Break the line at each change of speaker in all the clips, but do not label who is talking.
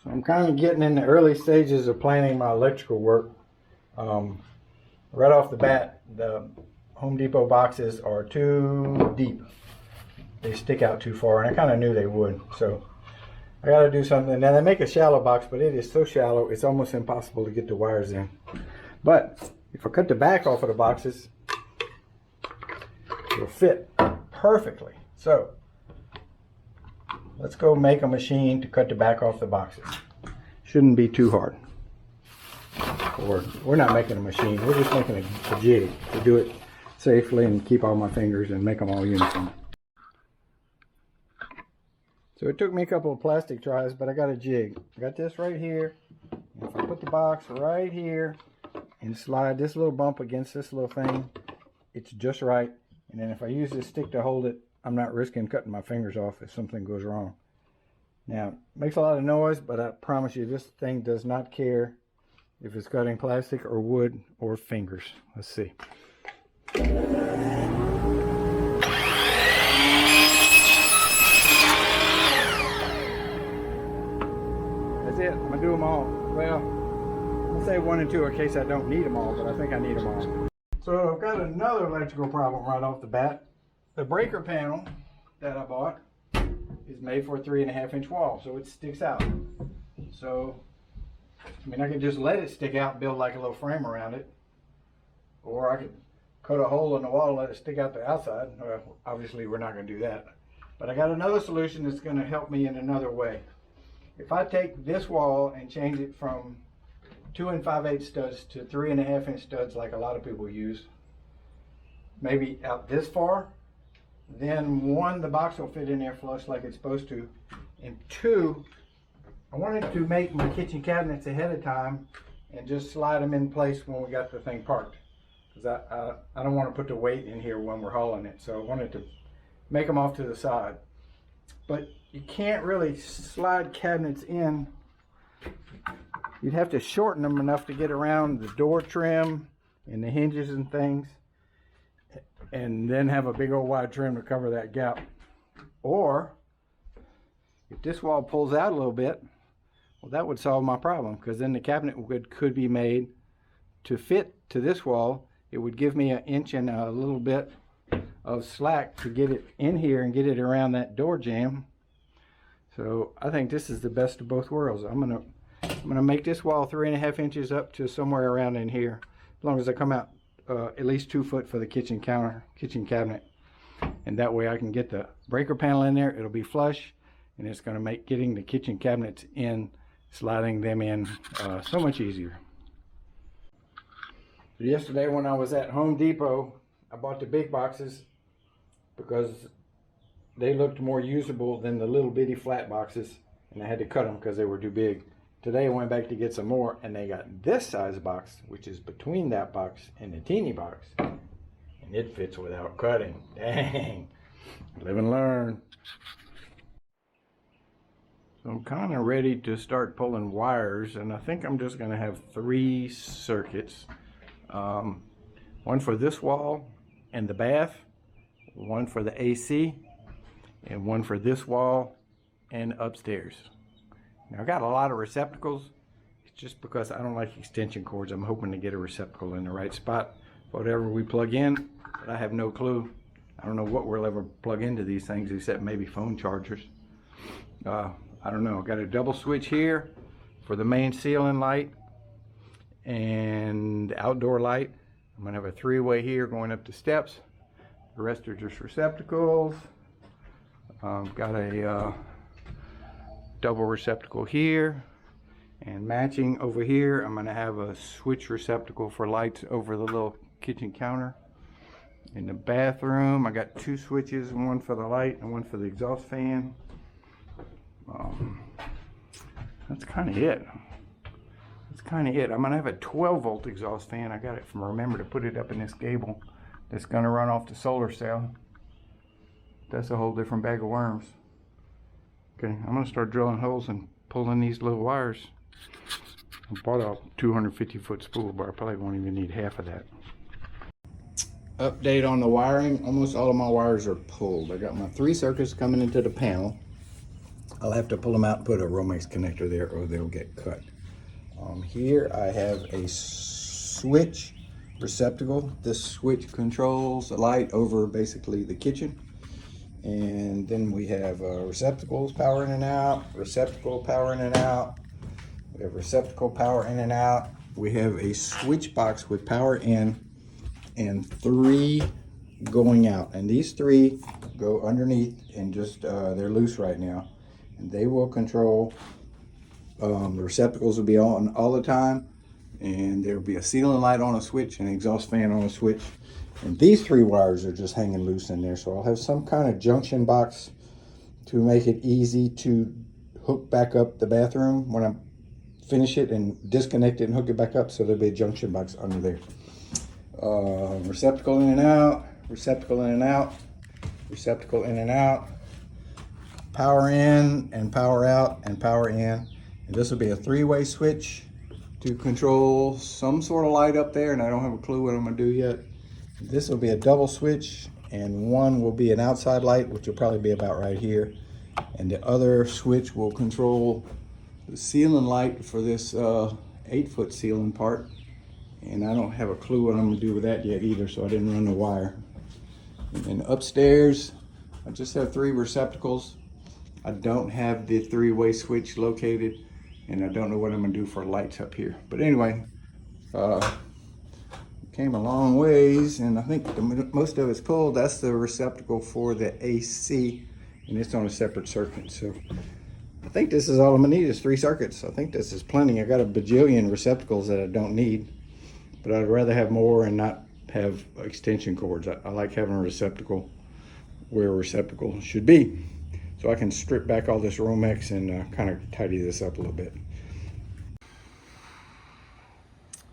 So I'm kind of getting in the early stages of planning my electrical work. Right off the bat, the Home Depot boxes are too deep. They stick out too far, and I kind of knew they would. So I got to do something. Now they make a shallow box, but it is so shallow it's almost impossible to get the wires in. But if I cut the back off of the boxes, it'll fit perfectly. So let's go make a machine to cut the back off the boxes. Shouldn't be too hard. Or we're not making a machine, we're just making a jig to do it safely and keep all my fingers and make them all uniform. So it took me a couple of plastic tries, but I got a jig. I got this right here. And if I put the box right here and slide this little bump against this little thing, it's just right. And then if I use this stick to hold it, I'm not risking cutting my fingers off if something goes wrong. Now, it makes a lot of noise, but I promise you this thing does not care if it's cutting plastic or wood or fingers. Let's see. That's it. I'm gonna do them all. Well, I'll say 1 and 2 in case I don't need them all, but I think I need them all. So I've got another electrical problem right off the bat. The breaker panel that I bought is made for a 3.5-inch wall, so it sticks out. So, I mean, I could just let it stick out and build like a little frame around it, or I could cut a hole in the wall and let it stick out the outside. Well, obviously we're not going to do that, but I got another solution that's going to help me in another way. If I take this wall and change it from 2 5/8 studs to 3.5-inch studs like a lot of people use, maybe out this far, then 1, the box will fit in there flush like it's supposed to, and 2, I wanted to make my kitchen cabinets ahead of time and just slide them in place when we got the thing parked, because I don't want to put the weight in here when we're hauling it, so I wanted to make them off to the side. But you can't really slide cabinets in. You'd have to shorten them enough to get around the door trim and the hinges and things, and then have a big old wide trim to cover that gap. Or if this wall pulls out a little bit, well, that would solve my problem, because then the cabinet could be made to fit to this wall. It would give me 1 inch and a little bit of slack to get it in here and get it around that door jamb. So I think this is the best of both worlds. I'm gonna make this wall 3.5 inches up to somewhere around in here, as long as I come out at least 2 foot for the kitchen cabinet, and that way I can get the breaker panel in there. It'll be flush, and it's going to make getting the kitchen cabinets in, sliding them in, so much easier. Yesterday when I was at Home Depot, I bought the big boxes because they looked more usable than the little bitty flat boxes, and I had to cut them because they were too big. Today I went back to get some more, and they got this size box, which is between that box and the teeny box, and it fits without cutting. Dang, live and learn. So I'm kind of ready to start pulling wires, and I think I'm just going to have 3 circuits. One for this wall and the bath, one for the AC, and one for this wall and upstairs. Now, I got a lot of receptacles. It's just because I don't like extension cords. I'm hoping to get a receptacle in the right spot, whatever we plug in, but I have no clue. I don't know what we'll ever plug into these things except maybe phone chargers. I don't know. Got a double switch here for the main ceiling light and outdoor light. I'm gonna have a 3-way here going up the steps. The rest are just receptacles. Got a double receptacle here, and matching over here I'm going to have a switch receptacle for lights over the little kitchen counter. In the bathroom I got 2 switches, one for the light and one for the exhaust fan. That's kind of it. I'm going to have a 12-volt exhaust fan. I got it from, remember to put it up in this gable that's going to run off the solar cell. That's a whole different bag of worms. Okay, I'm going to start drilling holes and pulling these little wires. I bought a 250-foot spool, but I probably won't even need half of that. Update on the wiring. Almost all of my wires are pulled. I got my 3 circuits coming into the panel. I'll have to pull them out and put a Romex connector there or they'll get cut. Here I have a switch receptacle. This switch controls the light over basically the kitchen. And then we have receptacles, power in and out, receptacle, power in and out. We have receptacle, power in and out. We have a switch box with power in and 3 going out. And these 3 go underneath and just, they're loose right now. And they will control, the receptacles will be on all the time. And there'll be a ceiling light on a switch and an exhaust fan on a switch. And these 3 wires are just hanging loose in there. So I'll have some kind of junction box to make it easy to hook back up the bathroom when I finish it and disconnect it and hook it back up. So there'll be a junction box under there. Receptacle in and out, receptacle in and out, receptacle in and out, power in and power out and power in. And this will be a 3-way switch to control some sort of light up there. And I don't have a clue what I'm gonna do yet. This will be a double switch, and one will be an outside light, which will probably be about right here. And the other switch will control the ceiling light for this 8-foot ceiling part. And I don't have a clue what I'm gonna do with that yet either, so I didn't run the wire. And then upstairs, I just have 3 receptacles. I don't have the 3-way switch located, and I don't know what I'm gonna do for lights up here. But anyway, came a long ways, and I think most of it's pulled. That's the receptacle for the AC, and it's on a separate circuit. So I think this is all I'm gonna need is 3 circuits. I think this is plenty. I got a bajillion receptacles that I don't need, but I'd rather have more and not have extension cords. I like having a receptacle where a receptacle should be. So I can strip back all this Romex and kind of tidy this up a little bit.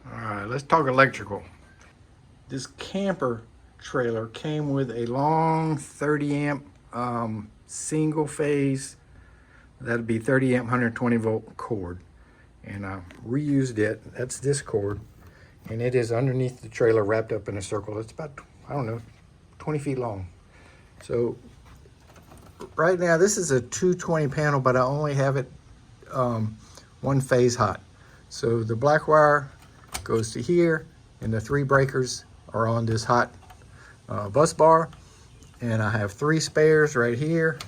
All right, let's talk electrical. This camper trailer came with a long 30 amp single phase, that'd be 30 amp 120 volt cord, and I reused it. That's this cord, and it is underneath the trailer wrapped up in a circle. It's about, I don't know, 20 feet long. So right now this is a 220 panel, but I only have it 1 phase hot. So the black wire goes to here, and the 3 breakers are on this hot bus bar, and I have 3 spares right here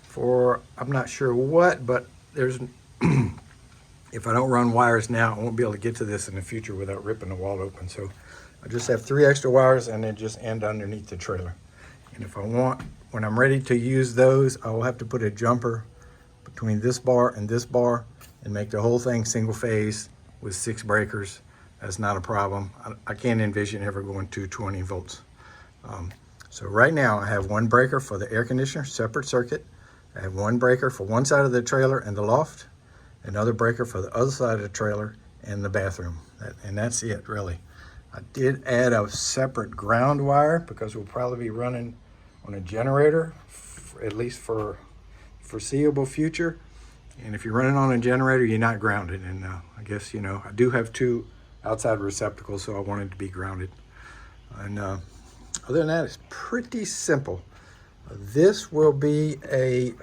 for I'm not sure what, but there's if I don't run wires now, I won't be able to get to this in the future without ripping the wall open. So I just have 3 extra wires, and they just end underneath the trailer. And if I want, when I'm ready to use those, I will have to put a jumper between this bar and make the whole thing single phase with 6 breakers. That's not a problem. I can't envision ever going 220 volts. So right now I have 1 breaker for the air conditioner, separate circuit. I have 1 breaker for one side of the trailer and the loft, another breaker for the other side of the trailer and the bathroom. And that's it, really. I did add a separate ground wire because we'll probably be running on a generator, at least for foreseeable future. And if you're running on a generator, you're not grounded. And I guess, you know, I do have 2 outside receptacles, so I wanted to be grounded. And other than that, it's pretty simple. This will be a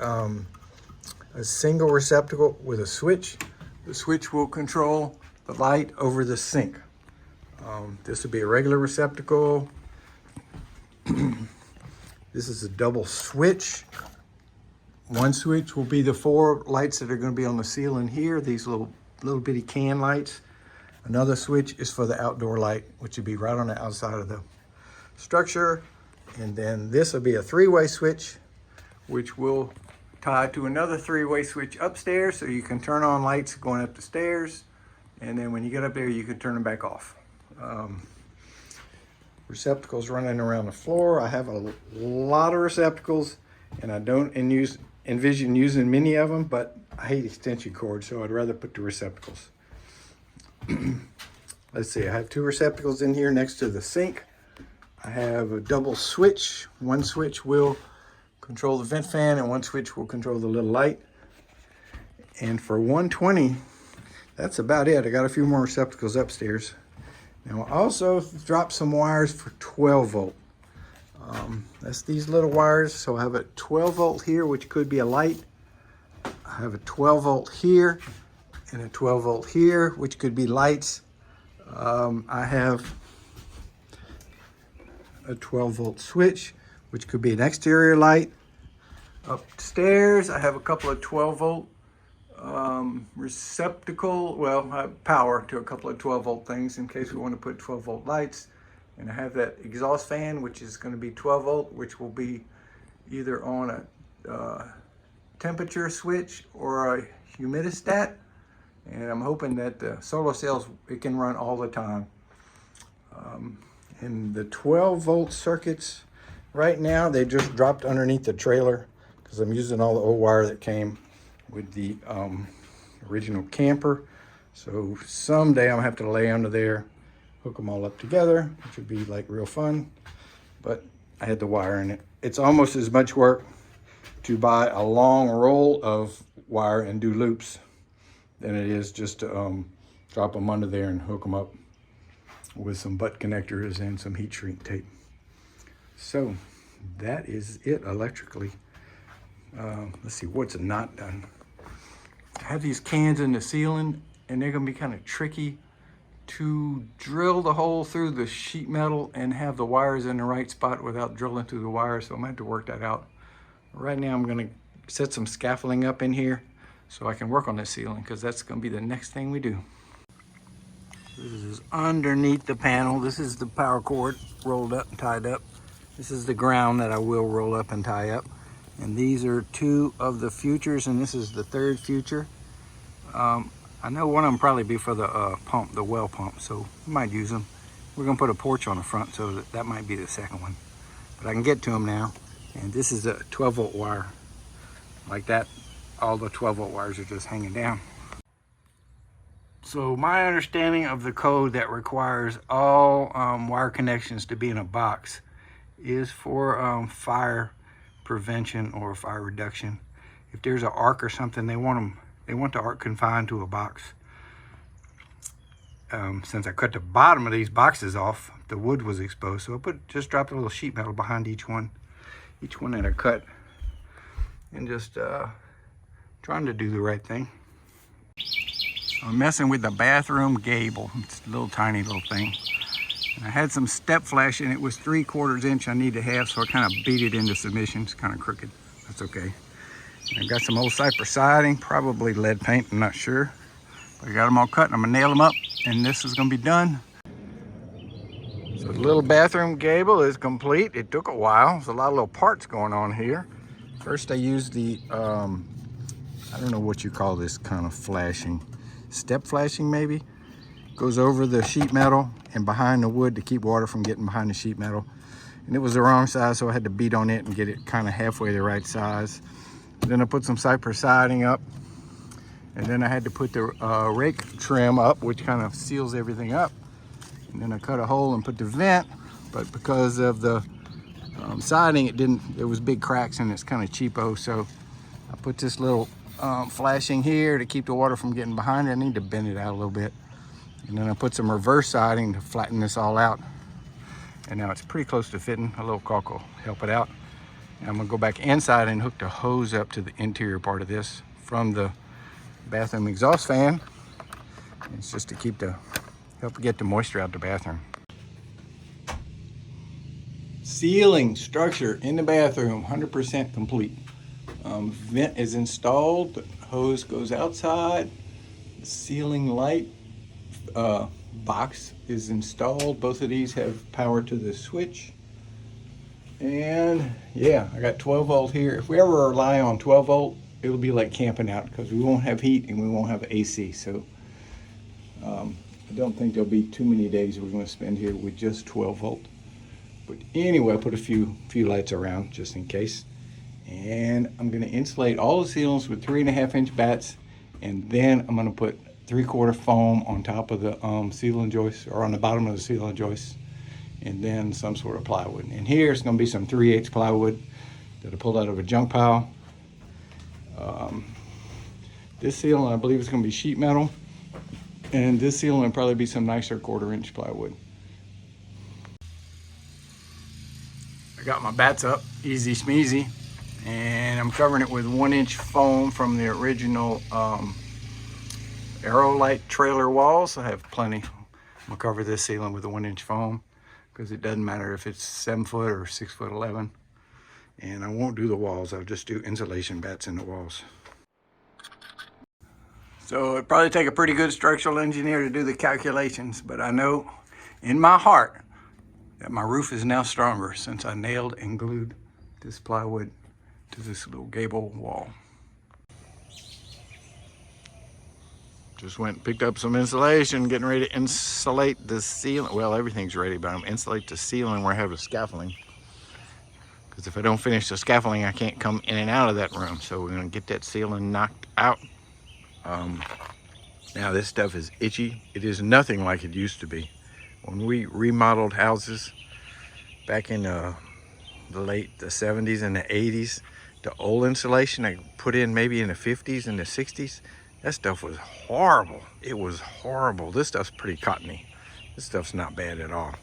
single receptacle with a switch. The switch will control the light over the sink. This will be a regular receptacle. This is a double switch. 1 switch will be the 4 lights that are going to be on the ceiling here, these little bitty can lights. Another switch is for the outdoor light, which would be right on the outside of the structure. And then this will be a 3-way switch, which will tie to another 3-way switch upstairs, so you can turn on lights going up the stairs. And then when you get up there, you can turn them back off. Receptacles running around the floor. I have a lot of receptacles, and I don't envision using many of them, but I hate extension cords, so I'd rather put the receptacles. Let's see, I have 2 receptacles in here next to the sink. I have a double switch. 1 switch will control the vent fan, and 1 switch will control the little light. And for 120, that's about it. I got a few more receptacles upstairs. Now I also dropped some wires for 12 volt. That's these little wires. So I have a 12 volt here, which could be a light. I have a 12 volt here and a 12 volt here, which could be lights. I have a 12 volt switch, which could be an exterior light. Upstairs, I have a couple of 12 volt receptacle, well, I have power to a couple of 12 volt things in case we want to put 12 volt lights. And I have that exhaust fan, which is going to be 12 volt, which will be either on a temperature switch or a humidistat. And I'm hoping that the solar cells, it can run all the time. And the 12 volt circuits, right now, they just dropped underneath the trailer because I'm using all the old wire that came with the original camper. So someday I'm gonna have to lay under there, hook them all up together, which would be like real fun. But I had the wire in it. It's almost as much work to buy a long roll of wire and do loops than it is just to drop them under there and hook them up with some butt connectors and some heat shrink tape. So that is it electrically. Let's see what's not done. I have these cans in the ceiling and they're gonna be kind of tricky to drill the hole through the sheet metal and have the wires in the right spot without drilling through the wires, so I'm gonna have to work that out. Right now I'm gonna set some scaffolding up in here so I can work on this ceiling, because that's gonna be the next thing we do. This is underneath the panel. This is the power cord rolled up and tied up. This is the ground that I will roll up and tie up. And these are two of the futures, and this is the third future. I know one of them probably be for the pump, the well pump, so we might use them. We're gonna put a porch on the front, so that might be the second one. But I can get to them now. And this is a 12 volt wire. Like that, all the 12 volt wires are just hanging down. So my understanding of the code that requires all wire connections to be in a box is for fire prevention or fire reduction. If there's an arc or something, they want the arc confined to a box. Since I cut the bottom of these boxes off, the wood was exposed, so I just dropped a little sheet metal behind each one that I cut, and just trying to do the right thing. I'm messing with the bathroom gable. It's a little tiny little thing. And I had some step flash and it was 3/4 inch I need to have, so I kind of beat it into submission. It's kind of crooked. That's okay. And I've got some old cypress siding, probably lead paint, I'm not sure. But I got them all cut and I'm gonna nail them up and this is gonna be done. So the little bathroom gable is complete. It took a while. There's a lot of little parts going on here. First I used the, I don't know what you call this kind of flashing. Step flashing maybe. Goes over the sheet metal and behind the wood to keep water from getting behind the sheet metal. And it was the wrong size, so I had to beat on it and get it kind of halfway the right size. And then I put some cypress siding up. And then I had to put the rake trim up, which kind of seals everything up. And then I cut a hole and put the vent, but because of the siding, there was big cracks and it's kind of cheapo. So I put this little flashing here to keep the water from getting behind it. I need to bend it out a little bit. And then I put some reverse siding to flatten this all out. And now it's pretty close to fitting. A little caulk will help it out. And I'm gonna go back inside and hook the hose up to the interior part of this from the bathroom exhaust fan. It's just to help get the moisture out the bathroom. Ceiling structure in the bathroom, 100% complete. Vent is installed, the hose goes outside, the ceiling light box is installed. Both of these have power to the switch. And yeah, I got 12 volt here. If we ever rely on 12 volt, it'll be like camping out because we won't have heat and we won't have AC. So I don't think there'll be too many days we're going to spend here with just 12 volt. But anyway, I put a few lights around just in case. And I'm going to insulate all the ceilings with 3.5 inch bats, and then I'm going to put 3/4 foam on top of the ceiling joist, or on the bottom of the ceiling joist, and then some sort of plywood. And here it's going to be some 3/8 plywood that I pulled out of a junk pile. This ceiling I believe is going to be sheet metal, and this ceiling will probably be some nicer 1/4 inch plywood. I got my bats up, easy schmeezy. And I'm covering it with 1-inch foam from the original Aerolite trailer walls. I have plenty. I'm gonna cover this ceiling with a 1-inch foam because it doesn't matter if it's 7 foot or 6'11". And I won't do the walls. I'll just do insulation batts in the walls. So it'd probably take a pretty good structural engineer to do the calculations, but I know in my heart that my roof is now stronger since I nailed and glued this plywood to this little gable wall. Just went and picked up some insulation, getting ready to insulate the ceiling. Well, everything's ready, but I'm insulate the ceiling where I have the scaffolding. Because if I don't finish the scaffolding, I can't come in and out of that room. So we're gonna get that ceiling knocked out. Now this stuff is itchy. It is nothing like it used to be. When we remodeled houses back in the late 70s and the 80s, the old insulation I put in maybe in the 50s and the 60s, that stuff was horrible. It was horrible. This stuff's pretty cottony. This stuff's not bad at all.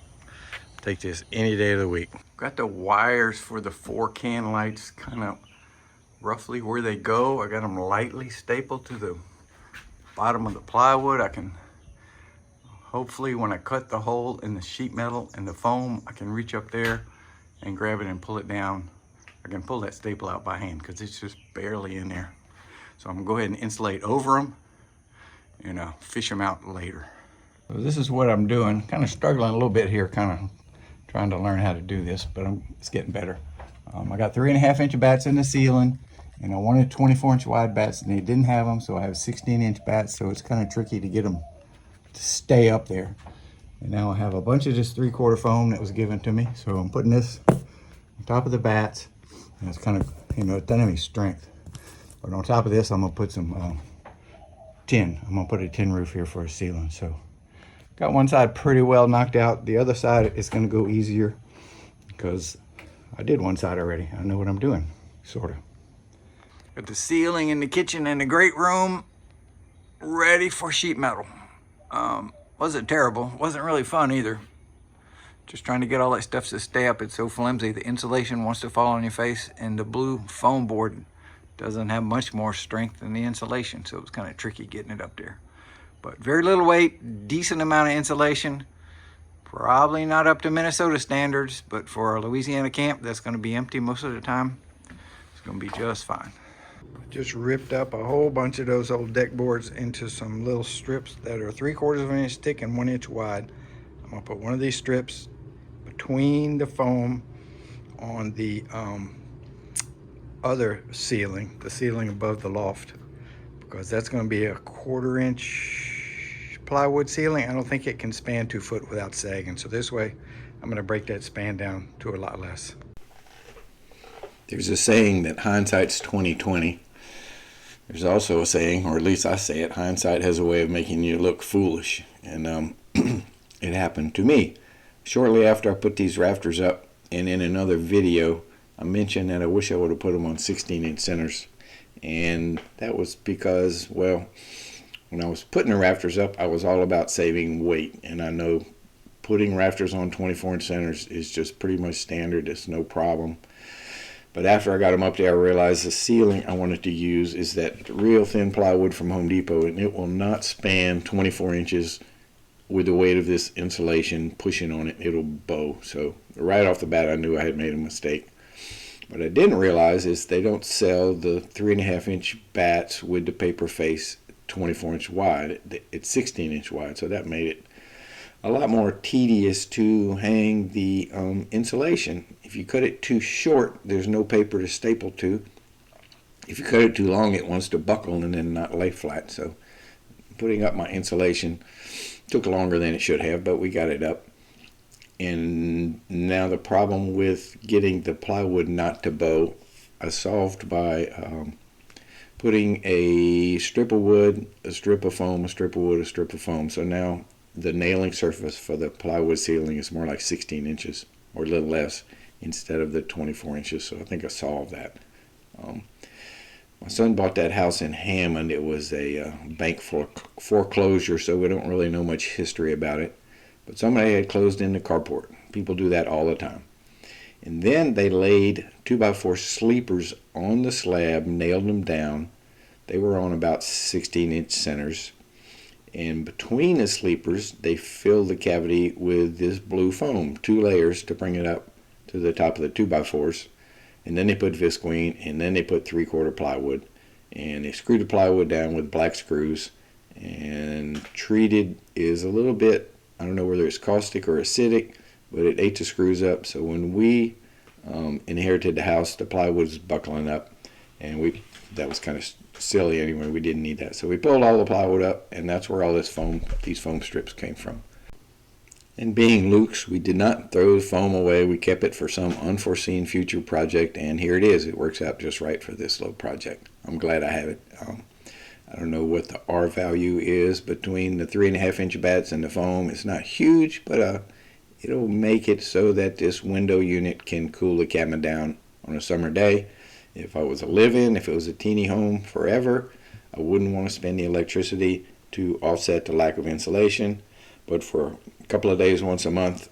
Take this any day of the week. Got the wires for the 4 can lights kind of roughly where they go. I got them lightly stapled to the bottom of the plywood. I can, hopefully when I cut the hole in the sheet metal and the foam, I can reach up there and grab it and pull it down. I can pull that staple out by hand because it's just barely in there. So I'm gonna go ahead and insulate over them and fish them out later. So this is what I'm doing. Kind of struggling a little bit here, kind of trying to learn how to do this, but it's getting better. I got 3.5-inch batts in the ceiling, and I wanted 24-inch wide batts, and they didn't have them, so I have 16-inch batts, so it's kind of tricky to get them to stay up there. And now I have a bunch of this 3/4 foam that was given to me, so I'm putting this on top of the batts, and it's kind of, it doesn't have any strength. But on top of this, I'm gonna put some tin. I'm gonna put a tin roof here for a ceiling. So got one side pretty well knocked out. The other side is gonna go easier because I did one side already. I know what I'm doing, sort of. Got the ceiling in the kitchen and the great room ready for sheet metal. Wasn't terrible, wasn't really fun either. Just trying to get all that stuff to stay up. It's so flimsy. The insulation wants to fall on your face, and the blue foam board doesn't have much more strength than the insulation, so it was kind of tricky getting it up there. But very little weight, decent amount of insulation. Probably not up to Minnesota standards, but for a Louisiana camp that's going to be empty most of the time, it's going to be just fine. Just ripped up a whole bunch of those old deck boards into some little strips that are 3/4 of an inch thick and 1 inch wide. I'm going to put one of these strips between the foam on the other ceiling, the ceiling above the loft, because that's going to be a 1/4 inch plywood ceiling. I don't think it can span 2 foot without sagging. So this way, I'm going to break that span down to a lot less. There's a saying that hindsight's 20/20. There's also a saying, or at least I say it, hindsight has a way of making you look foolish. And it happened to me. Shortly after I put these rafters up, and in another video, I mentioned that I wish I would have put them on 16-inch centers. And that was because, well, when I was putting the rafters up, I was all about saving weight. And I know putting rafters on 24-inch centers is just pretty much standard. It's no problem. But after I got them up there, I realized the ceiling I wanted to use is that real thin plywood from Home Depot, and it will not span 24 inches with the weight of this insulation pushing on it. It'll bow. So right off the bat, I knew I had made a mistake. What I didn't realize is they don't sell the 3.5-inch batts with the paper face 24-inch wide. It's 16-inch wide, so that made it a lot more tedious to hang the insulation. If you cut it too short, there's no paper to staple to. If you cut it too long, it wants to buckle and then not lay flat. So putting up my insulation took longer than it should have, but we got it up. And now the problem with getting the plywood not to bow, I solved by putting a strip of wood, a strip of foam, a strip of wood, a strip of foam. So now the nailing surface for the plywood ceiling is more like 16 inches or a little less instead of the 24 inches. So I think I solved that. My son bought that house in Hammond. It was a bank foreclosure, so we don't really know much history about it. But somebody had closed in the carport. People do that all the time.
And then they laid 2x4 sleepers on the slab, nailed them down. They were on about 16-inch centers. And between the sleepers, they filled the cavity with this blue foam, 2 layers to bring it up to the top of the 2x4s. And then they put visqueen, and then they put 3/4 plywood. And they screwed the plywood down with black screws. And treated is a little bit, I don't know whether it's caustic or acidic, but it ate the screws up. So when we inherited the house, the plywood was buckling up, and that was kind of silly anyway. We didn't need that, so we pulled all the plywood up, and that's where all these foam strips came from. And being Luke's, we did not throw the foam away. We kept it for some unforeseen future project, and here it is. It works out just right for this little project. I'm glad I have it. I don't know what the R value is between the 3.5-inch bats and the foam. It's not huge, but it'll make it so that this window unit can cool the cabin down on a summer day. If I was a live-in, if it was a teeny home forever, I wouldn't want to spend the electricity to offset the lack of insulation. But for a couple of days once a month,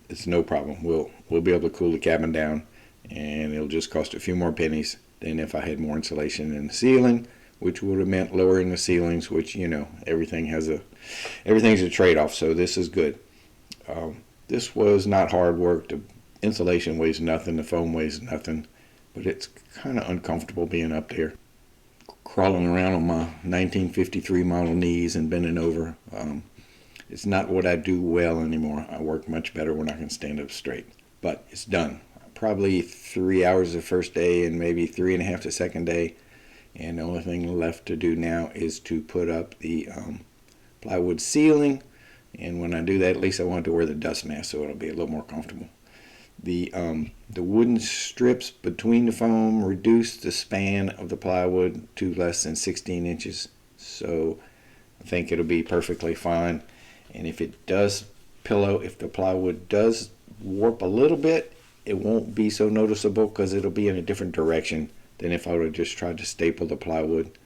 it's no problem. We'll be able to cool the cabin down, and it'll just cost a few more pennies than if I had more insulation in the ceiling, which would have meant lowering the ceilings, which, you know, everything's a trade-off, so this is good. This was not hard work. The insulation weighs nothing, the foam weighs nothing, but it's kind of uncomfortable being up there, crawling around on my 1953 model knees and bending over. It's not what I do well anymore. I work much better when I can stand up straight, but it's done. Probably 3 hours the first day and maybe 3.5 the second day. And the only thing left to do now is to put up the plywood ceiling. And when I do that, at least I want to wear the dust mask so it'll be a little more comfortable. The wooden strips between the foam reduce the span of the plywood to less than 16 inches. So I think it'll be perfectly fine. And if it does if the plywood does warp a little bit, it won't be so noticeable because it'll be in a different direction than if I would have just tried to staple the plywood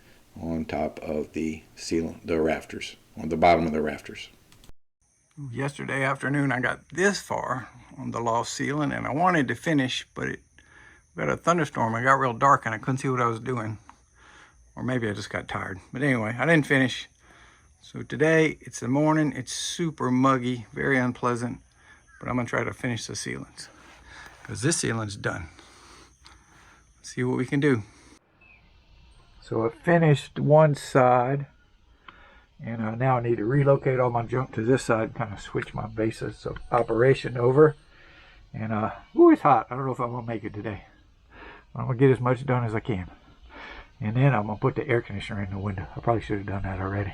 on top of the ceiling, the rafters, on the bottom of the rafters. Yesterday afternoon I got this far on the loft ceiling and I wanted to finish, but it got a thunderstorm. It got real dark and I couldn't see what I was doing. Or maybe I just got tired. But anyway, I didn't finish. So today, it's the morning. It's super muggy, very unpleasant. But I'm going to try to finish the ceilings, because this ceiling's done. Let's see what we can do. So I finished one side, and now I need to relocate all my junk to this side, kind of switch my basis of operation over. And ooh, it's hot. I don't know if I'm going to make it today. I'm going to get as much done as I can. And then I'm going to put the air conditioner in the window. I probably should have done that already.